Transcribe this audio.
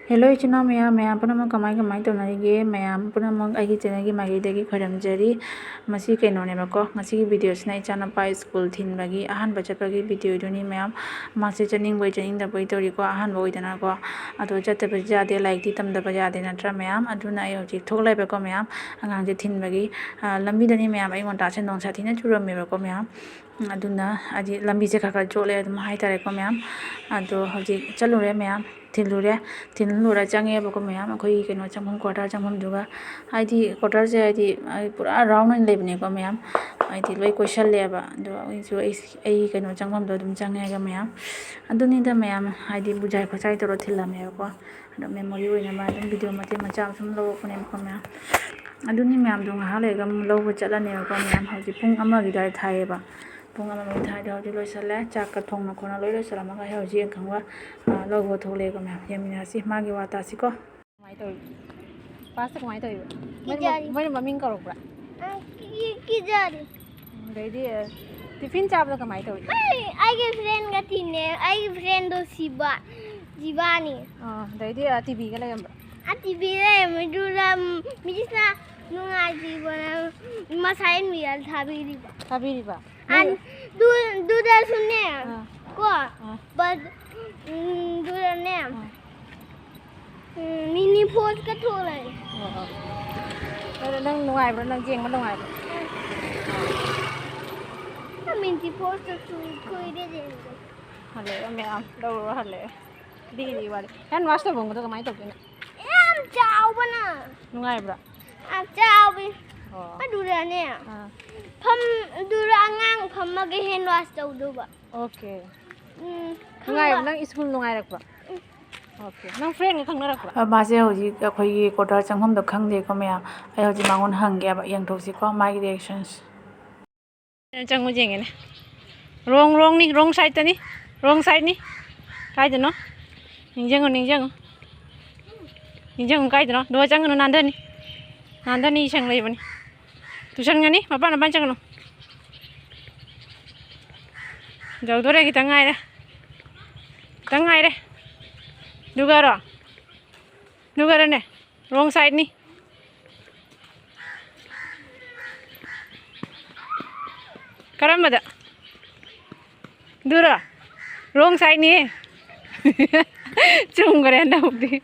Hello ichina maya punamok kamai tonarige mayam punamok aigi channel gi maigidagi khoramjari masi kaino ne bako ngasi video sina Echanupagi school thinbagi ahan bachapagi video duni mayam mase chaning boi da boi tori ko ahan boi dana ko ado jatte bajade like ti tam da bajade natra mayam aduna ai hoji thoklai bako mayam angang je thinbagi lambi dani mayam ai ngonta chen nong sa thina churam me bako mayam aduna aji lambi je khaka chole adum hai tare ko mayam ado hoji chalure mayam थिनलुरा चंगे बको ma'am अखोई कनो चंगम quarter चंगम दुगा आइदी quarter से आइदी पूरा round लेबने को ma'am आइदी लोई question लेबा दो जो आई कनो चंगम दो दुम चंगेगा मैम अदुनी द मैम आइदी बुझाई खचाई तरो थिलामे को अदो मेमोरी ओइना मा दम वीडियो मते मचा सुम लो कोने को मैम अदुनी मैम दो हा लेगम लो चलने को मैम हौजी पुंग अमा गी दाय थाएबा पुंग अमा मै थाय हौजी लोइसले चाक थोंना खोना लोइ लोइसलामा हौजी खंगवा लोगो थोले को मैम येमिनासी मागी वातासी को माइ तो पास को माइ तो मैं मम्मी करोबरा की जारी रेडी टिफिन चाप तो कमाई तो आई के फ्रेंड का थिने आई फ्रेंड दो जीवानी रेडी टीवी का लेगम टीवी रे मजुरा मिजिसना नुंगा जीवना मसाइन मियल थाबीरीबा and do the name ko but do the name mini post ka thole nang nuai ba nang jeng ma nuai ba mini post ka koi de hale me am do hale di wale kan was to bong to kamai to kina em chao bana nuai bra chao bi pa du the name pham dura ngang pham ma ge hand wash tau do ba okay ngai nang school ngai rak ba okay nang friend ga khang na rak ba ma se hoji akhoi gi quarter changhom do khang de ko maya ai hoji mangon hang ge ba yang thok si ko my reactions changu jeng ne wrong ni wrong side ta ni wrong side ni kai de no ningjang kai de no do chang no nan ni chang lai ba ni tuition ngani papa na banchang no jauh dore kita tangai re dugara ne wrong side ni karam bada dura wrong side ni chung gare na ubdi